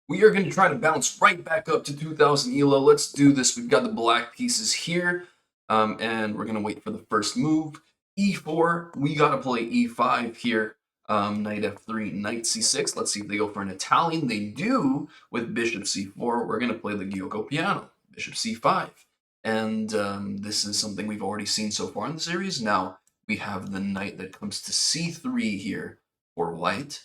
We are going to try to bounce right back up to 2000 ELO. Let's do this. We've got the black pieces here, and we're going to wait for the first move. E4, we got to play E5 here. Knight F3, Knight C6. Let's see if they go for an Italian. They do with Bishop C4. We're going to play the Gyoko piano, Bishop C5. And this is something we've already seen so far in the series. Now we have the knight that comes to C3 here for white.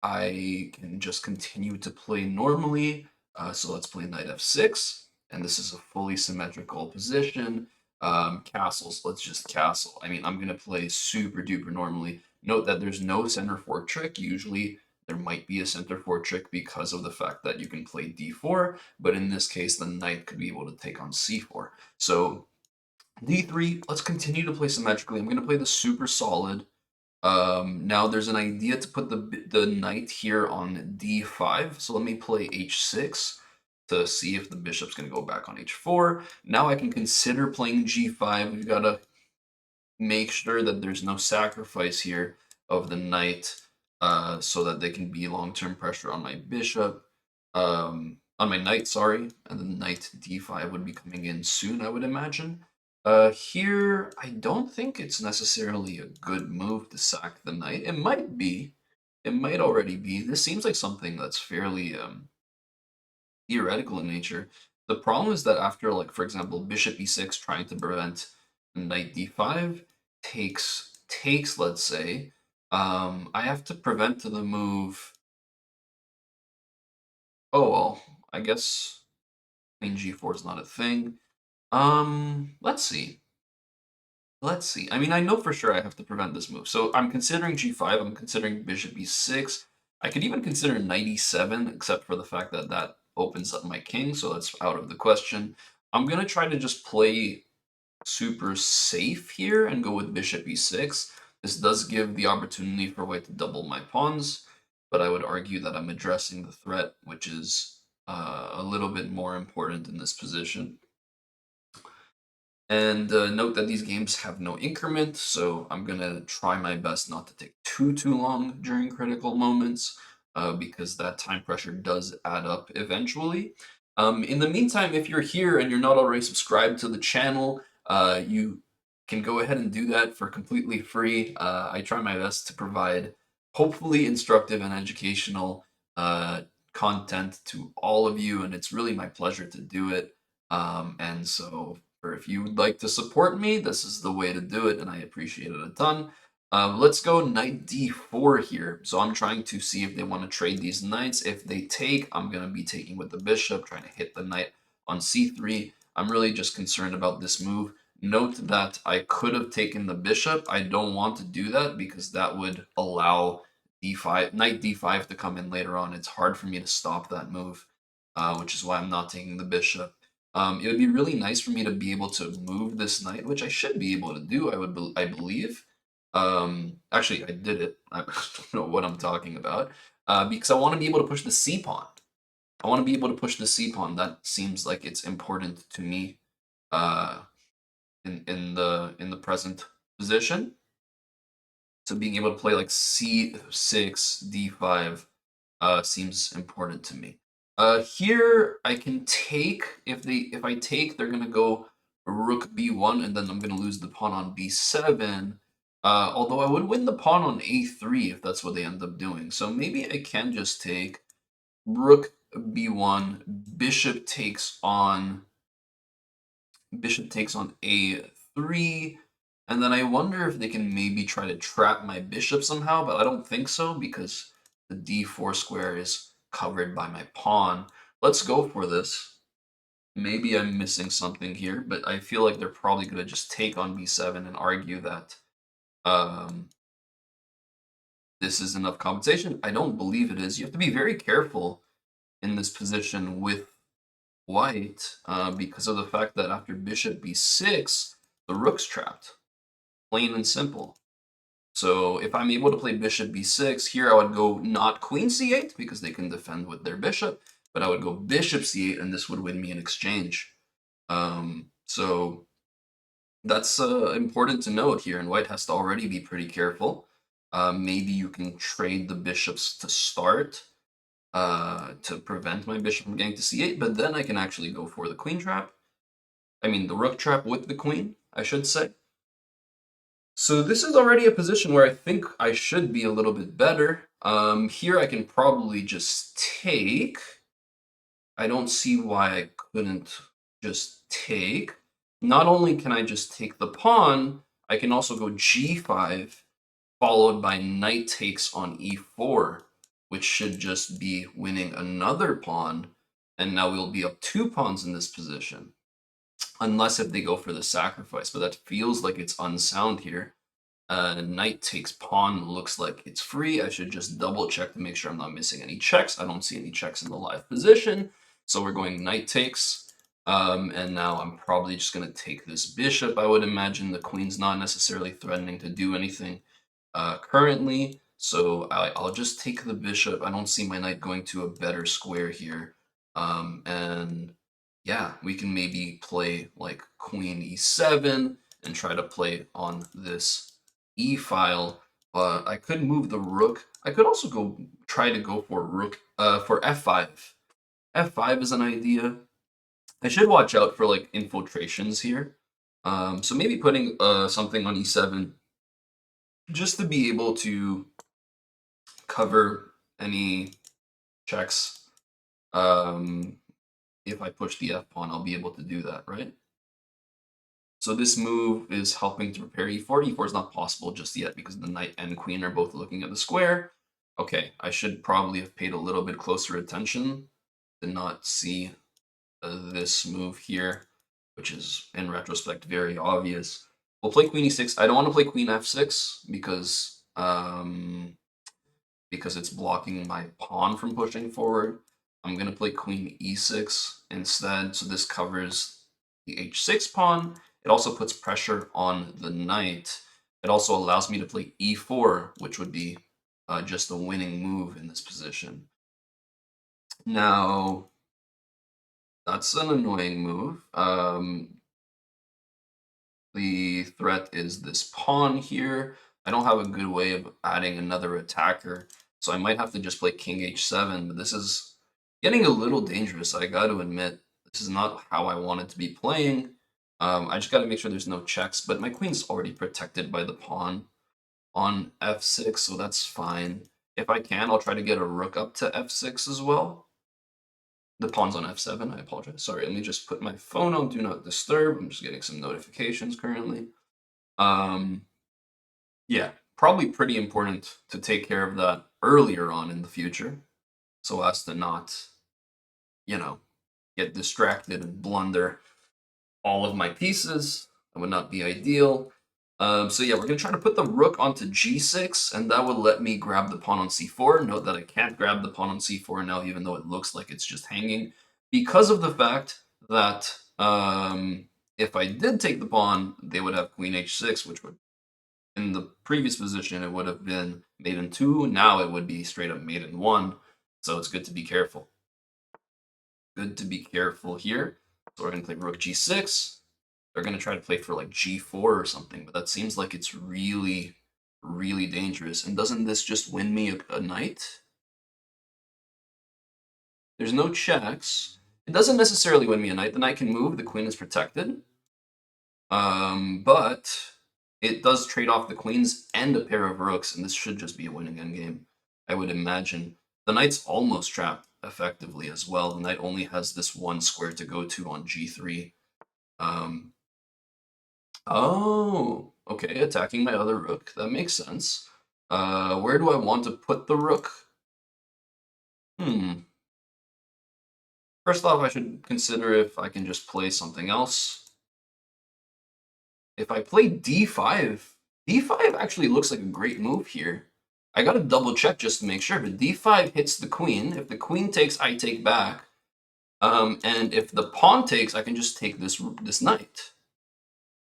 I can just continue to play normally. So let's play knight f6, and this is a fully symmetrical position. Castles, let's just castle. I mean, I'm going to play super duper normally. Note that there's no center fork trick. Usually there might be a center fork trick because of the fact that you can play d4, but in this case, the knight could be able to take on c4. So d3, let's continue to play symmetrically. I'm going to play the super solid. Now there's an idea to put the knight here on d5. So let me play h6 to see if the bishop's going to go back on h4. Now I can consider playing g5. We've got to make sure that there's no sacrifice here of the knight, so that they can be long-term pressure on my bishop, on my knight, sorry, and the knight d5 would be coming in soon, I would imagine. Here, I don't think it's necessarily a good move to sack the knight. It might be. It might already be. This seems like something that's fairly theoretical in nature. The problem is that after, like, for example, bishop e6 trying to prevent knight d5 takes, let's say, I have to prevent the move. Oh well, I guess queen g4 is not a thing. Let's see. Let's see. I mean, I know for sure I have to prevent this move. So I'm considering g5. I'm considering bishop e6. I could even consider knight e7, except for the fact that that opens up my king, so that's out of the question. I'm going to try to just play super safe here and go with bishop e6. This does give the opportunity for white to double my pawns, but I would argue that I'm addressing the threat, which is a little bit more important in this position. And note that these games have no increment, so I'm gonna try my best not to take too long during critical moments, because that time pressure does add up eventually. In the meantime, if you're here and you're not already subscribed to the channel, you can go ahead and do that for completely free. I try my best to provide hopefully instructive and educational content to all of you, and it's really my pleasure to do it. And so or if you would like to support me, this is the way to do it, and I appreciate it a ton. Let's go knight d4 here. So I'm trying to see if they want to trade these knights. If they take, I'm going to be taking with the bishop, trying to hit the knight on c3. I'm really just concerned about this move. Note that I could have taken the bishop. I don't want to do that because that would allow d5, knight d5 to come in later on. It's hard for me to stop that move, which is why I'm not taking the bishop. It would be really nice for me to be able to move this knight, which I should be able to do. I believe. Actually, I did it. I don't know what I'm talking about. Because I want to be able to push the c pawn. I want to be able to push the c pawn. That seems like it's important to me. Uh, in the present position. So being able to play like c6, d5, seems important to me. Here I can take if I take, they're gonna go rook b1, and then I'm gonna lose the pawn on b7. Although I would win the pawn on a3 if that's what they end up doing. So maybe I can just take rook b1, bishop takes on a3, and then I wonder if they can maybe try to trap my bishop somehow, but I don't think so because the d4 square is covered by my pawn. Let's go for this. Maybe I'm missing something here, but I feel like they're probably going to just take on b7 and argue that um, this is enough compensation. I don't believe it is. You have to be very careful in this position with white, because of the fact that after bishop b6, the rook's trapped. Plain and simple. So if I'm able to play bishop b6, here I would go not queen c8 because they can defend with their bishop, but I would go bishop c8 and this would win me an exchange. So that's important to note here, and white has to already be pretty careful. Maybe you can trade the bishops to start. to prevent my bishop from getting to c8, but then I can actually go for the queen trap. I mean, the rook trap with the queen, I should say. So this is already a position where I think I should be a little bit better. Here I can probably just take. I don't see why I couldn't just take. Not only can I just take the pawn, I can also go g5, followed by knight takes on e4, which should just be winning another pawn. And now we'll be up 2 pawns in this position. Unless if they go for the sacrifice, but that feels like it's unsound here. Knight takes pawn looks like it's free. I should just double check to make sure I'm not missing any checks. I don't see any checks in the live position. So we're going knight takes. And now I'm probably just going to take this bishop. I would imagine the queen's not necessarily threatening to do anything currently. So I'll just take the bishop. I don't see my knight going to a better square here. And yeah, we can maybe play like queen e7 and try to play on this e file. I could move the rook. I could also try to go for rook for f5. f5 is an idea. I should watch out for like infiltrations here. So maybe putting something on e7 just to be able to cover any checks. If I push the f pawn, I'll be able to do that, right? So this move is helping to prepare e4. e4 is not possible just yet because the knight and queen are both looking at the square. Okay, I should probably have paid a little bit closer attention to not see this move here, which is in retrospect very obvious. We'll play queen e6. I don't want to play queen f6 because it's blocking my pawn from pushing forward. I'm going to play queen e6 instead, so this covers the h6 pawn. It also puts pressure on the knight. It also allows me to play e4, which would be just a winning move in this position. Now, that's an annoying move. The threat is this pawn here. I don't have a good way of adding another attacker, so I might have to just play king h7, but this is getting a little dangerous, I got to admit. This is not how I wanted to be playing. I just got to make sure there's no checks, but my queen's already protected by the pawn on f6, so that's fine. If I can, I'll try to get a rook up to f6 as well. The pawn's on f7, I apologize. Sorry, let me just put my phone on Do Not Disturb. I'm just getting some notifications currently. Yeah, probably pretty important to take care of that earlier on in the future so as to not, get distracted and blunder all of my pieces. That would not be ideal. So yeah, we're going to try to put the rook onto g6, and that will let me grab the pawn on c4. Note that I can't grab the pawn on c4 now, even though it looks like it's just hanging, because of the fact that if I did take the pawn, they would have queen h6, which would, in the previous position, it would have been mate in 2. Now it would be straight up mate in 1. So it's good to be careful. Good to be careful here. So we're going to play rook g6. They're going to try to play for like g4 or something, but that seems like it's really, really dangerous. And doesn't this just win me a knight? There's no checks. It doesn't necessarily win me a knight. The knight can move. The queen is protected. But it does trade off the queens and a pair of rooks, and this should just be a winning endgame, I would imagine. The knight's almost trapped effectively as well. The knight only has this one square to go to on g3. Oh, okay, attacking my other rook. That makes sense. Where do I want to put the rook? First off, I should consider if I can just play something else. If I play d5, d5 actually looks like a great move here. I gotta double check just to make sure, but d5 hits the queen. If the queen takes, I take back. And if the pawn takes, I can just take this knight.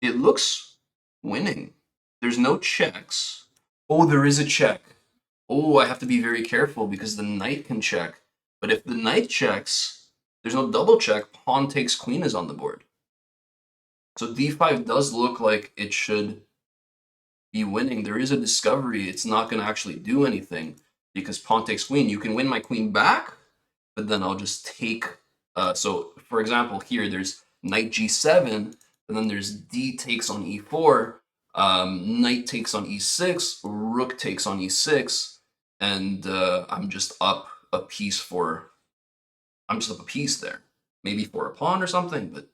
It looks winning. There's no checks. Oh, there is a check. Oh, I have to be very careful because the knight can check. But if the knight checks, there's no double check. Pawn takes queen is on the board. So d5 does look like it should be winning. There is a discovery. It's not going to actually do anything because pawn takes queen. You can win my queen back, but then I'll just take. So for example, here there's knight g7, and then there's d takes on e4, knight takes on e6, rook takes on e6, and I'm just up a piece for. I'm just up a piece there, maybe for a pawn or something, but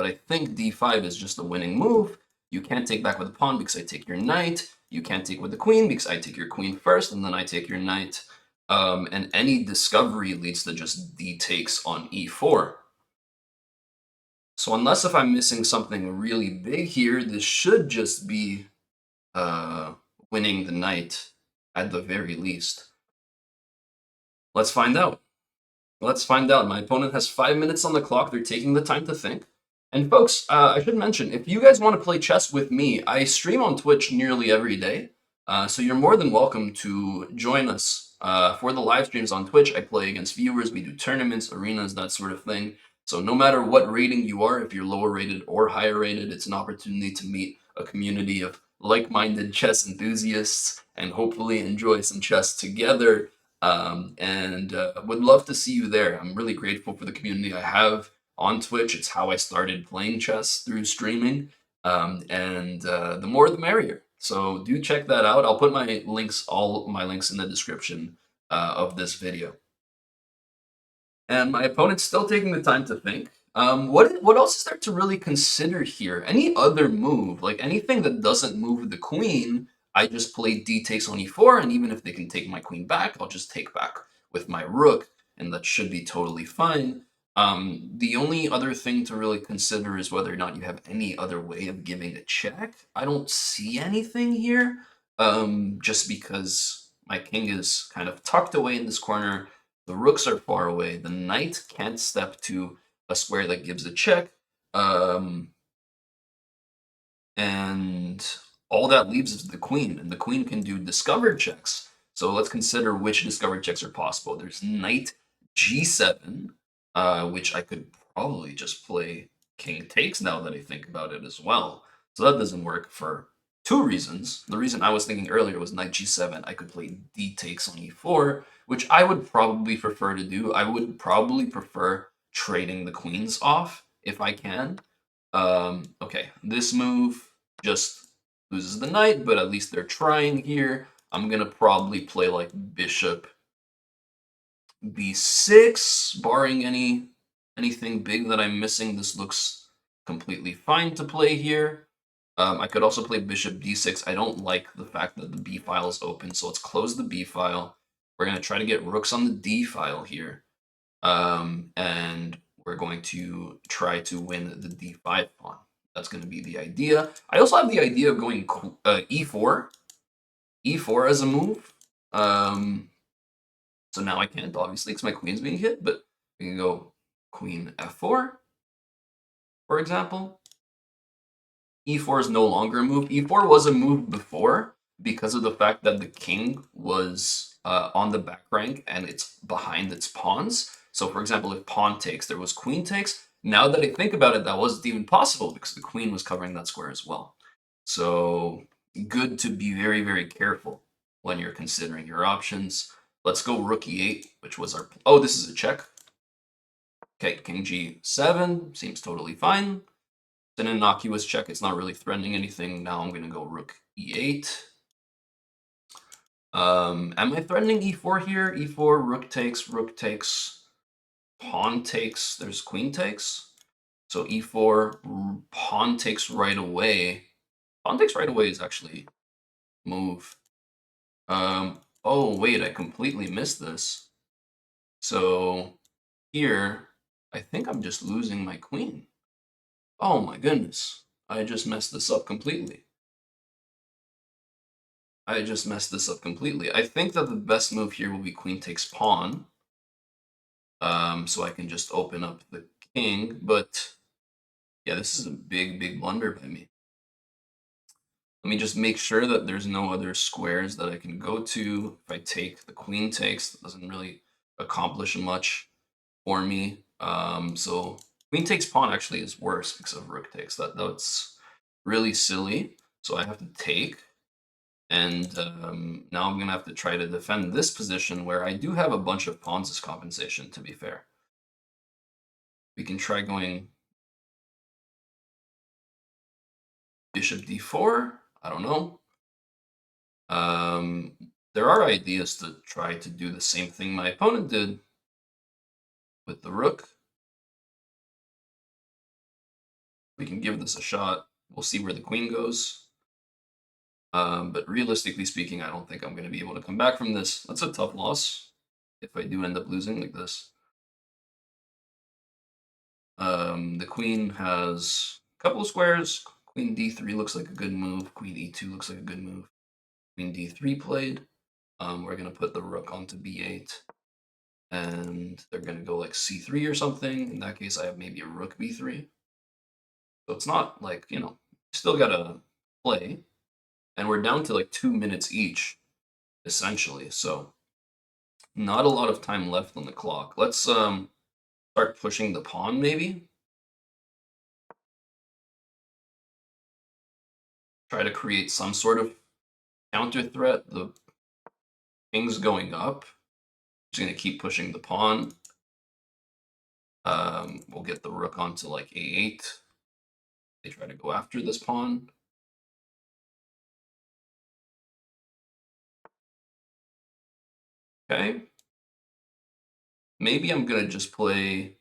I think d5 is just a winning move. You can't take back with the pawn because I take your knight. You can't take with the queen because I take your queen first, and then I take your knight. And any discovery leads to just d takes on e4. So unless if I'm missing something really big here, this should just be winning the knight at the very least. Let's find out. Let's find out. My opponent has 5 minutes on the clock. They're taking the time to think. And folks, I should mention, if you guys want to play chess with me, I stream on Twitch nearly every day. So you're more than welcome to join us for the live streams on Twitch. I play against viewers. We do tournaments, arenas, that sort of thing. So no matter what rating you are, if you're lower rated or higher rated, it's an opportunity to meet a community of like-minded chess enthusiasts and hopefully enjoy some chess together. And would love to see you there. I'm really grateful for the community I have on Twitch. It's how I started playing chess through streaming, and the more the merrier. So do check that out. I'll put my links, all my links, in the description of this video. And my opponent's still taking the time to think. What else is there to really consider here? Any other move, like anything that doesn't move the queen, I just play d takes on e4, and even if they can take my queen back, I'll just take back with my rook, and that should be totally fine. The only other thing to really consider is whether or not you have any other way of giving a check. I don't see anything here, just because my king is kind of tucked away in this corner. The rooks are far away. The knight can't step to a square that gives a check. And all that leaves is the queen, and the queen can do discovered checks. So let's consider which discovered checks are possible. There's knight g7, which I could probably just play king takes now that I think about it as well. So that doesn't work for two reasons. The reason I was thinking earlier was knight g7. I could play d takes on e4, which I would probably prefer to do. I would probably prefer trading the queens off if I can. Okay, this move just loses the knight, but at least they're trying here. I'm gonna probably play like bishop b6, barring anything big that I'm missing. This looks completely fine to play here. I could also play bishop d6. I don't like the fact that the b file is open, so let's close the b file. We're gonna try to get rooks on the d file here, and we're going to try to win the d5 pawn. That's going to be the idea. I also have the idea of going e4 as a move. So now I can't, obviously, because my queen's being hit, but we can go queen f4, for example. e4 is no longer a move. e4 was a move before because of the fact that the king was on the back rank and it's behind its pawns. So, for example, if pawn takes, there was queen takes. Now that I think about it, that wasn't even possible because the queen was covering that square as well. So, good to be very, very careful when you're considering your options. Let's go rook e8, which was our... Oh, this is a check. Okay, king g7 seems totally fine. It's an innocuous check. It's not really threatening anything. Now I'm going to go rook e8. Am I threatening e4 here? e4, rook takes, pawn takes. There's queen takes. So e4, pawn takes right away. Pawn takes right away is actually move. Oh, wait, I completely missed this. So here, I think I'm just losing my queen. Oh my goodness. I just messed this up completely. I think that the best move here will be queen takes pawn. So I can just open up the king, but yeah, this is a big, big blunder by me. Let me just make sure that there's no other squares that I can go to. If I take the queen takes, that doesn't really accomplish much for me. So queen takes pawn actually is worse because of rook takes. That's really silly. So I have to take. And now I'm going to have to try to defend this position where I do have a bunch of pawns as compensation, to be fair. We can try going bishop d4. I don't know. There are ideas to try to do the same thing my opponent did with the rook. We can give this a shot. We'll see where the queen goes. But realistically speaking, I don't think I'm going to be able to come back from this. That's a tough loss if I do end up losing like this. The queen has a couple of squares. Queen d3 looks like a good move. Queen e2 looks like a good move. Queen d3 played. We're going to put the rook onto b8. And they're going to go like c3 or something. In that case, I have maybe a rook b3. So it's not like, still got to play. And we're down to like 2 minutes each, essentially. So not a lot of time left on the clock. Let's start pushing the pawn, maybe. Try to create some sort of counter threat. The king's going up. Just going to keep pushing the pawn. We'll get the rook onto like a8. They try to go after this pawn. Okay. Maybe I'm going to just play...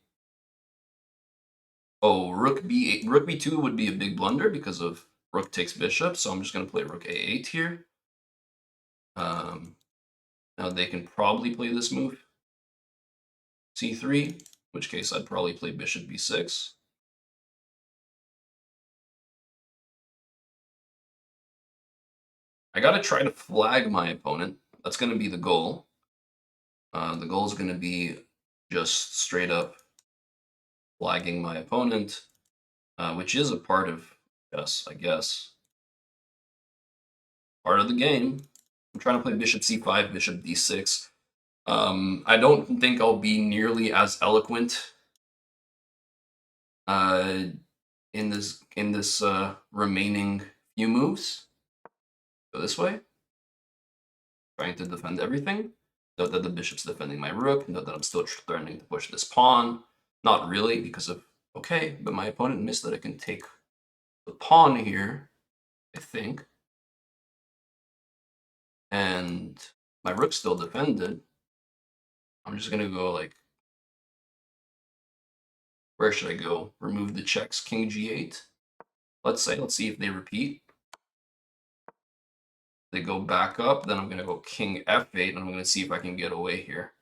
Oh, rook b8. Rook b2 would be a big blunder because of rook takes bishop, so I'm just going to play rook a8 here. Now they can probably play this move, c3, in which case I'd probably play bishop b6. I got to try to flag my opponent. That's going to be the goal. The goal is going to be just straight up flagging my opponent, which is a part of chess, I guess. Part of the game. I'm trying to play bishop c5, bishop d6. I don't think I'll be nearly as eloquent in this remaining few moves. Go this way. Trying to defend everything. Note that the bishop's defending my rook. Note that I'm still threatening to push this pawn. Not really, because of... Okay, but my opponent missed that I can take the pawn here, I think. And my rook's still defended. I'm just going to go like... Where should I go? Remove the checks, king g8. Let's see if they repeat. They go back up, then I'm going to go king f8, and I'm going to see if I can get away here.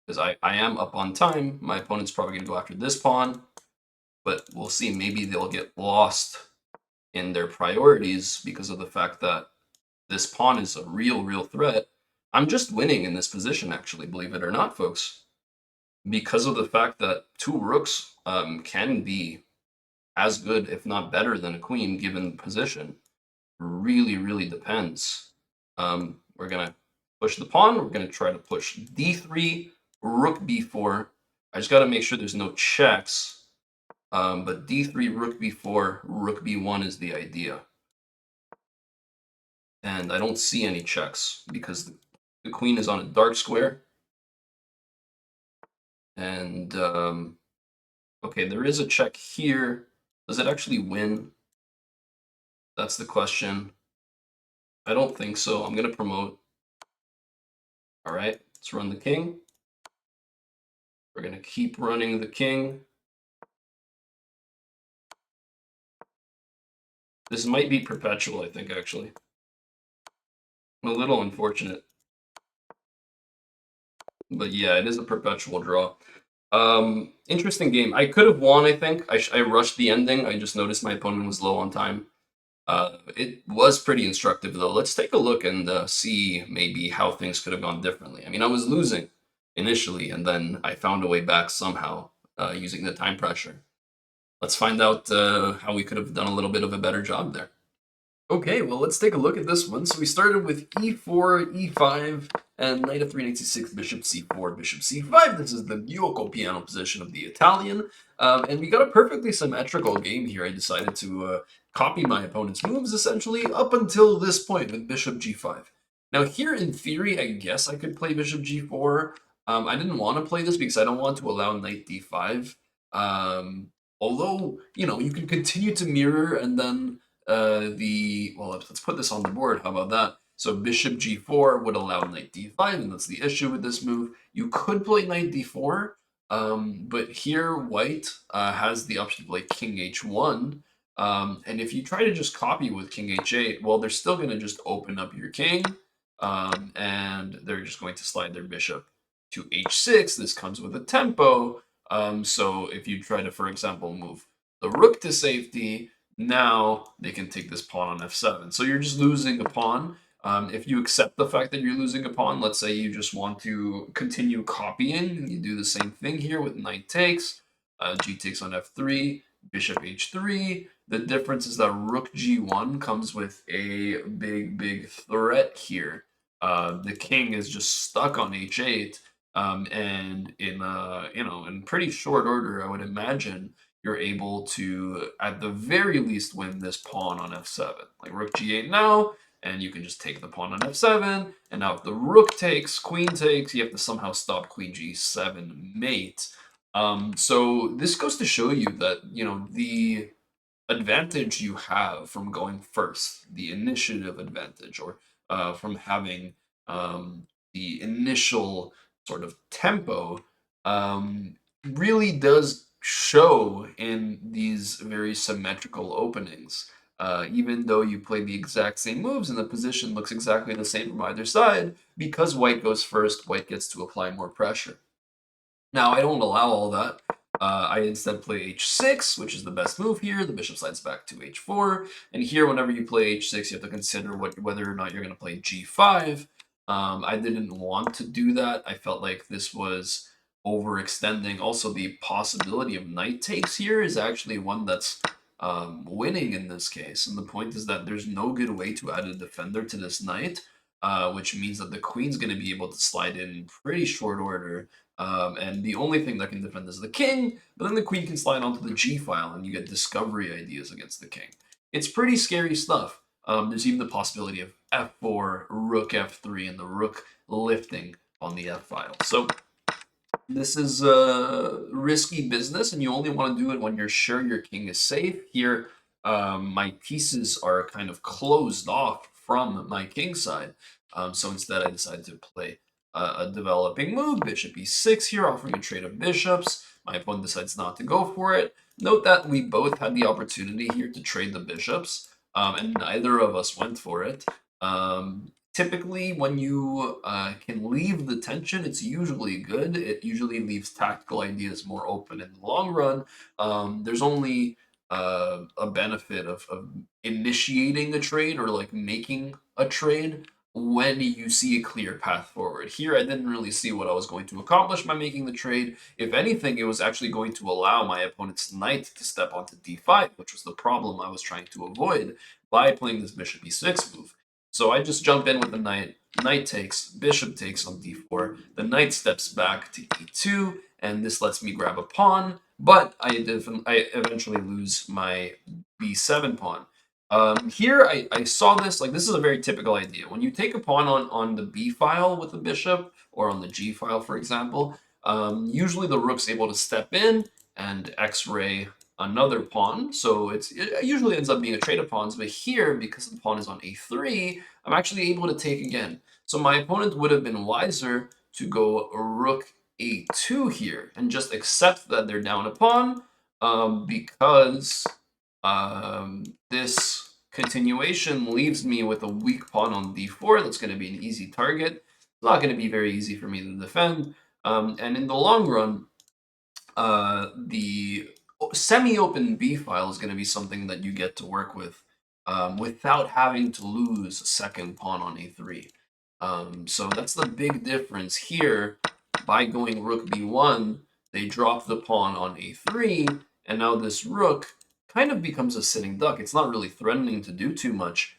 Because I am up on time. My opponent's probably going to go after this pawn. But we'll see. Maybe they'll get lost in their priorities because of the fact that this pawn is a real threat. I'm just winning in this position, actually, believe it or not, folks. Because of the fact that two rooks can be as good, if not better, than a queen, given position. Really depends. We're going to push the pawn. We're going to try to push d3, rook b4. I just got to make sure there's no checks. But d3, rook b4, rook b1 is the idea. And I don't see any checks because the queen is on a dark square. And, okay, there is a check here. Does it actually win? That's the question. I don't think so. I'm going to promote. All right, let's run the king. We're going to keep running the king. This might be perpetual, I think, actually. A little unfortunate. But yeah, it is a perpetual draw. Interesting game. I could have won, I think. I rushed the ending. I just noticed my opponent was low on time. It was pretty instructive, though. Let's take a look and see maybe how things could have gone differently. I mean, I was losing initially, and then I found a way back somehow using the time pressure. Let's find out how we could have done a little bit of a better job there. Okay, well, let's take a look at this one. So we started with e4, e5, and knight f3, knight c6, bishop c4, bishop c5. This is the Yoko piano position of the Italian. And we got a perfectly symmetrical game here. I decided to copy my opponent's moves, essentially, up until this point with bishop g5. Now here, in theory, I guess I could play bishop g4. I didn't want to play this because I don't want to allow knight d5. Although, you can continue to mirror and then well, let's put this on the board. How about that? So bishop g4 would allow knight d5, and that's the issue with this move. You could play knight d4, but here white has the option to play king h1. And if you try to just copy with king h8, well, they're still going to just open up your king, and they're just going to slide their bishop to h6. This comes with a tempo. So if you try to, for example, move the rook to safety, now they can take this pawn on f7. So you're just losing a pawn. If you accept the fact that you're losing a pawn, let's say you just want to continue copying, you do the same thing here with knight takes, g takes on f3, bishop h3. The difference is that rook g1 comes with a big threat here. The king is just stuck on h8, and in pretty short order, I would imagine you're able to, at the very least, win this pawn on f7. Like rook g8 now, and you can just take the pawn on f7. And now if the rook takes, queen takes, you have to somehow stop queen g7 mate. So this goes to show you that, the advantage you have from going first, the initiative advantage, or from having the initial sort of tempo, really does show in these very symmetrical openings. Even though you play the exact same moves and the position looks exactly the same from either side, because white goes first, white gets to apply more pressure. Now, I don't allow all that. I instead play h6, which is the best move here. The bishop slides back to h4. And here, whenever you play h6, you have to consider whether or not you're going to play g5. I didn't want to do that. I felt like this was overextending. Also, the possibility of knight takes here is actually one that's winning in this case. And the point is that there's no good way to add a defender to this knight, which means that the queen's going to be able to slide in pretty short order. And the only thing that can defend is the king, but then the queen can slide onto the g file and you get discovery ideas against the king. It's pretty scary stuff. There's even the possibility of f4, rook f3, and the rook lifting on the f file. So this is risky business, and you only want to do it when you're sure your king is safe. Here, my pieces are kind of closed off from my king side. So instead, I decided to play a developing move, bishop e6 here, offering a trade of bishops. My opponent decides not to go for it. Note that we both had the opportunity here to trade the bishops, and neither of us went for it. Typically, when you can leave the tension, it's usually good. It usually leaves tactical ideas more open in the long run. There's only a benefit of initiating a trade or like making a trade when you see a clear path forward. Here, I didn't really see what I was going to accomplish by making the trade. If anything, it was actually going to allow my opponent's knight to step onto d5, which was the problem I was trying to avoid by playing this bishop e6 move. So I just jump in with the knight. Knight takes, bishop takes on d4. The knight steps back to e2, and this lets me grab a pawn, but I eventually lose my b7 pawn. Here, I saw this, like, this is a very typical idea. When you take a pawn on the b file with the bishop, or on the g file, for example, usually the rook's able to step in and x-ray another pawn. So it usually ends up being a trade of pawns, but here, because the pawn is on a3, I'm actually able to take again. So my opponent would have been wiser to go rook a2 here and just accept that they're down a pawn, because this continuation leaves me with a weak pawn on d4 that's going to be an easy target. It's not going to be very easy for me to defend. And in the long run, the semi-open b file is going to be something that you get to work with without having to lose a second pawn on a3. So that's the big difference here. By going rook b1, they drop the pawn on a3, and now this rook kind of becomes a sitting duck. It's not really threatening to do too much,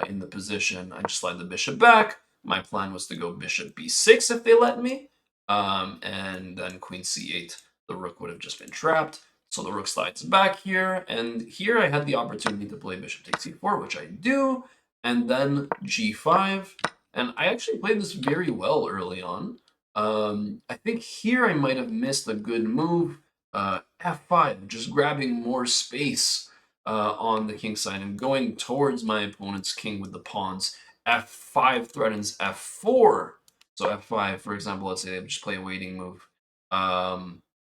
in the position. I just slide the bishop back. My plan was to go bishop b6 if they let me, and then queen c8. The rook would have just been trapped. So the rook slides back here, and here I had the opportunity to play bishop takes e4, which I do, and then g5. And I actually played this very well early on. I think here I might have missed a good move. F5, just grabbing more space on the king side and going towards my opponent's king with the pawns. F5 threatens F4. So F5, for example, let's say I just play a waiting move.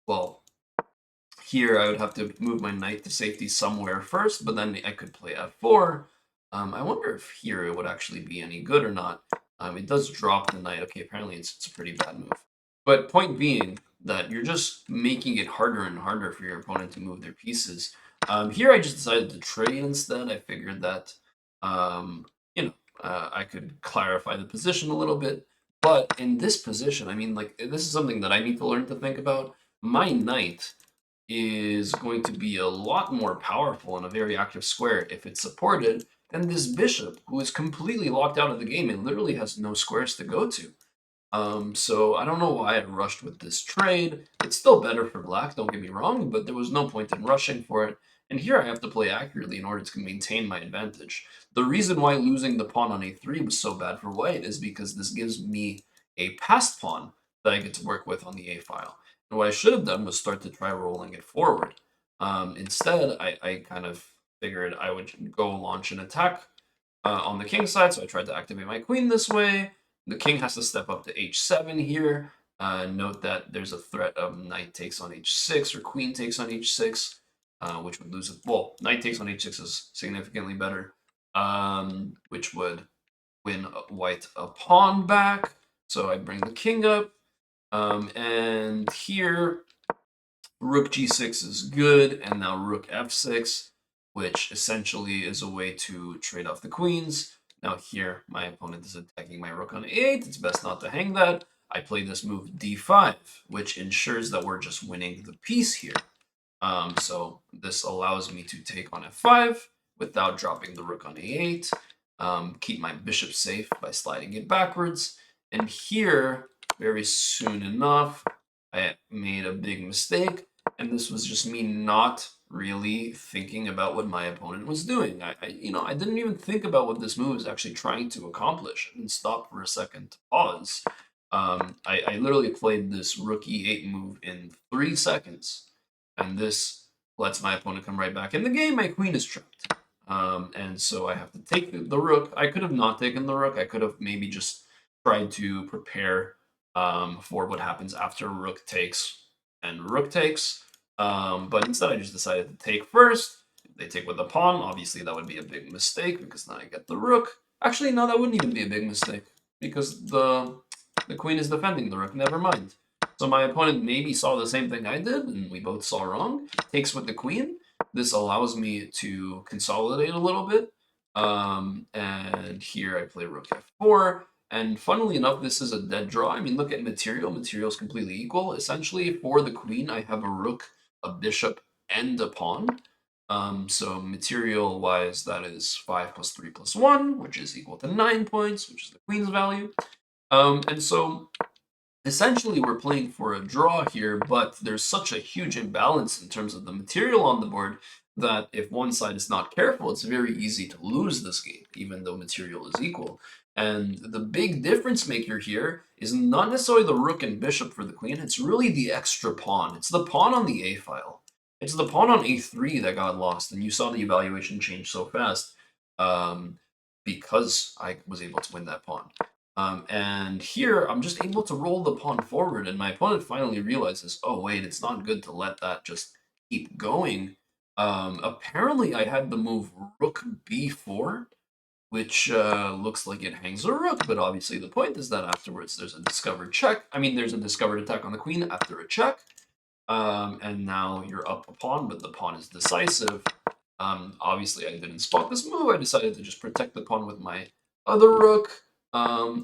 Well, here I would have to move my knight to safety somewhere first, but then I could play F4. I wonder if here it would actually be any good or not. It does drop the knight. Okay, apparently it's a pretty bad move. But point being that you're just making it harder and harder for your opponent to move their pieces. Here I just decided to trade instead. I figured that, I could clarify the position a little bit. But in this position, I mean, like, this is something that I need to learn to think about. My knight is going to be a lot more powerful in a very active square if it's supported than this bishop, who is completely locked out of the game and literally has no squares to go to. So I don't know why I rushed with this trade. It's still better for black, don't get me wrong, but there was no point in rushing for it. And here I have to play accurately in order to maintain my advantage. The reason why losing the pawn on a3 was so bad for white is because this gives me a passed pawn that I get to work with on the a file. And what I should have done was start to try rolling it forward. Instead, I kind of figured I would go launch an attack on the king side, so I tried to activate my queen this way. The king has to step up to h7 here. Note that there's a threat of knight takes on h6 or queen takes on h6, which would lose it. Well, knight takes on h6 is significantly better, which would win white a pawn back. So I bring the king up, and here rook g6 is good, and now rook f6, which essentially is a way to trade off the queens. Now here, my opponent is attacking my rook on a8. It's best not to hang that. I play this move d5, which ensures that we're just winning the piece here. So this allows me to take on f5 without dropping the rook on a8, keep my bishop safe by sliding it backwards. And here, very soon enough, I made a big mistake, and this was just me not really thinking about what my opponent was doing. I didn't even think about what this move is actually trying to accomplish. I didn't stop for a second to pause. I literally played this rook e8 move in 3 seconds, and this lets my opponent come right back in the game. My queen is trapped. And so I have to take the rook. I could have not taken the rook. I could have maybe just tried to prepare for what happens after rook takes and rook takes. But instead, I just decided to take first. If they take with the pawn, obviously that would be a big mistake because then I get the rook. Actually, no, that wouldn't even be a big mistake because the queen is defending the rook. Never mind. So my opponent maybe saw the same thing I did, and we both saw wrong. Takes with the queen. This allows me to consolidate a little bit. And here I play rook f4. And funnily enough, this is a dead draw. I mean, look at material. Material is completely equal. Essentially, for the queen, I have a rook, a bishop, and a pawn. So material-wise, that is 5 plus 3 plus 1, which is equal to 9 points, which is the queen's value. And so essentially, we're playing for a draw here, but there's such a huge imbalance in terms of the material on the board that if one side is not careful, it's very easy to lose this game, even though material is equal. And the big difference maker here is not necessarily the rook and bishop for the queen, it's really the extra pawn. It's the pawn on the a file. It's the pawn on a3 that got lost, and you saw the evaluation change so fast because I was able to win that pawn. And here, I'm just able to roll the pawn forward, and my opponent finally realizes, oh, wait, it's not good to let that just keep going. Apparently, I had the move rook b4, which looks like it hangs a rook, but obviously the point is that afterwards there's a discovered check. I mean, there's a discovered attack on the queen after a check. And now you're up a pawn, but the pawn is decisive. Obviously, I didn't spot this move. I decided to just protect the pawn with my other rook. My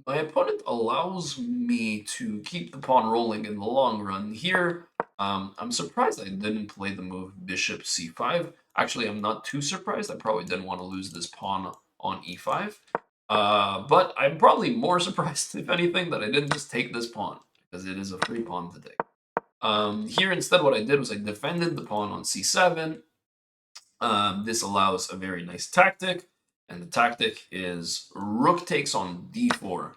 opponent allows me to keep the pawn rolling in the long run. Here, I'm surprised I didn't play the move bishop c5. Actually, I'm not too surprised. I probably didn't want to lose this pawn on e5. But I'm probably more surprised, if anything, that I didn't just take this pawn, because it is a free pawn to take. Here, instead, what I did was I defended the pawn on c7. This allows a very nice tactic, and the tactic is rook takes on d4.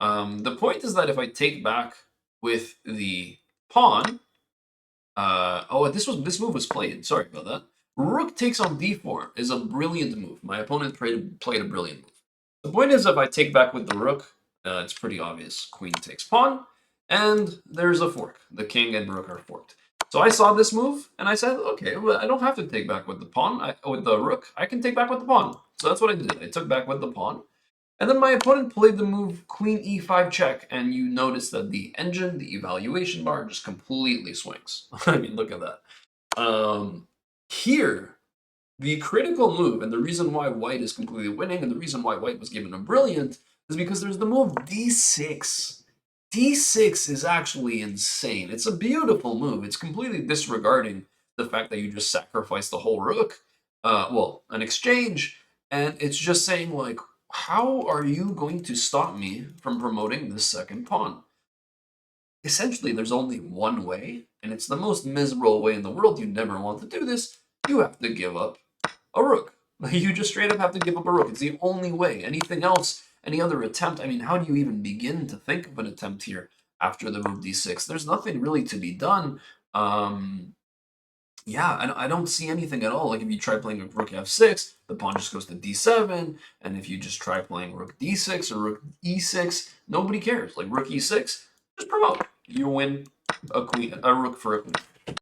The point is that if I take back with the pawn, oh, this move was played. Sorry about that. Rook takes on d4 is a brilliant move. My opponent played a brilliant move. The point is, if I take back with the rook, it's pretty obvious. Queen takes pawn, and there's a fork. The king and rook are forked. So I saw this move, and I said, okay, well, I don't have to take back with the pawn, with the rook. I can take back with the pawn. So that's what I did. I took back with the pawn. And then my opponent played the move queen e5 check, and you notice that the engine, the evaluation bar, just completely swings. I mean, look at that. Here, the critical move, and the reason why white is completely winning, and the reason why white was given a brilliant, is because there's the move d6. D6 is actually insane. It's a beautiful move. It's completely disregarding the fact that you just sacrificed the whole rook, well, an exchange, and it's just saying, like, how are you going to stop me from promoting this second pawn? Essentially, there's only one way, and it's the most miserable way in the world. You never want to do this. You have to give up a rook. You just straight up have to give up a rook. It's the only way. Anything else, any other attempt, I mean, how do you even begin to think of an attempt here after the move d6? There's nothing really to be done. Yeah, I don't see anything at all. Like, if you try playing rook f6, the pawn just goes to d7, and if you just try playing rook d6 or rook e6, nobody cares. Like, rook e6, just promote. You win a rook for a queen.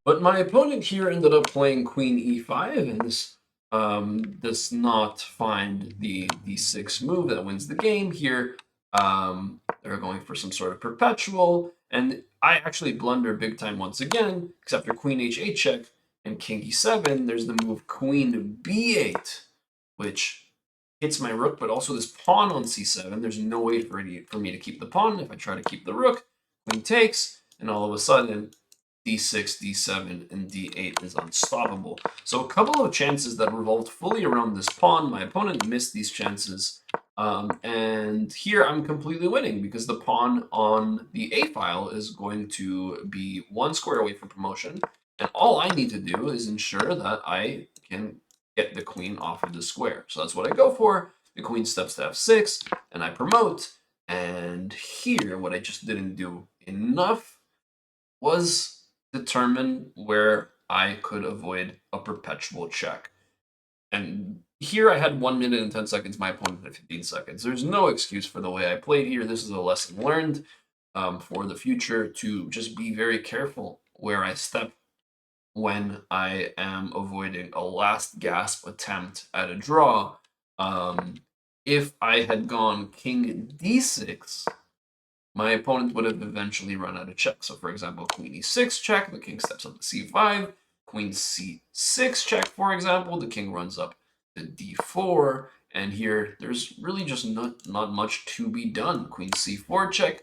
But my opponent here ended up playing queen e5, and this does not find the d6 move that wins the game here. They're going for some sort of perpetual, and I actually blunder big time once again, because after queen h8 check and king e7, there's the move queen b8, which hits my rook, but also this pawn on c7. There's no way for me to keep the pawn. If I try to keep the rook, queen takes, and all of a sudden, d6, d7, and d8 is unstoppable. So a couple of chances that revolved fully around this pawn. My opponent missed these chances. And here I'm completely winning because the pawn on the a file is going to be one square away from promotion. And all I need to do is ensure that I can get the queen off of the square. So that's what I go for. The queen steps to f6, and I promote. And here, what I just didn't do enough was determine where I could avoid a perpetual check. And here I had 1 minute and 10 seconds, my opponent had 15 seconds. There's no excuse for the way I played here. This is a lesson learned for the future, to just be very careful where I step when I am avoiding a last gasp attempt at a draw. If I had gone king d6, my opponent would have eventually run out of checks. So, for example, queen e6 check, the king steps up to c5. Queen c6 check, for example, the king runs up to d4. And here, there's really just not much to be done. Queen c4 check,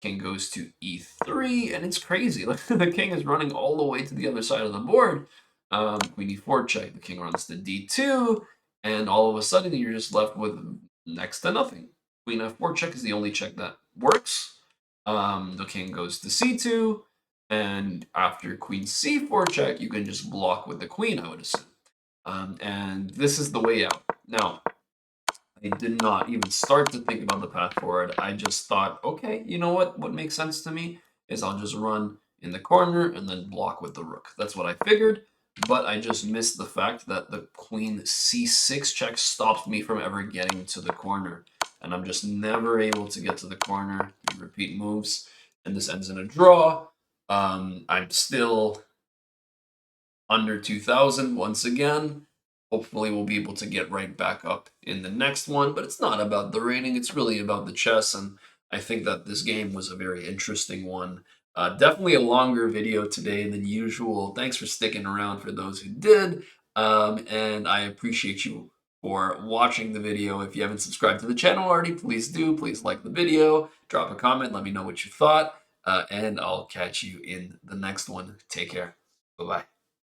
king goes to e3, and it's crazy. Like, the king is running all the way to the other side of the board. Queen e4 check, the king runs to d2, and all of a sudden, you're just left with next to nothing. Queen f4 check is the only check that works. The king goes to c2, and after queen c4 check, you can just block with the queen, I would assume. And this is the way out. Now, I did not even start to think about the path forward. I just thought, okay, you know what? What makes sense to me is I'll just run in the corner and then block with the rook. That's what I figured. But I just missed the fact that the queen c6 check stopped me from ever getting to the corner. And I'm just never able to get to the corner. Repeat moves, and this ends in a draw. I'm still under 2,000 once again. Hopefully we'll be able to get right back up in the next one, but it's not about the rating, it's really about the chess, and I think that this game was a very interesting one. Definitely a longer video today than usual. Thanks for sticking around for those who did, and I appreciate you for watching the video. If you haven't subscribed to the channel already, please do. Please like the video, drop a comment, let me know what you thought, and I'll catch you in the next one. Take care. Bye-bye.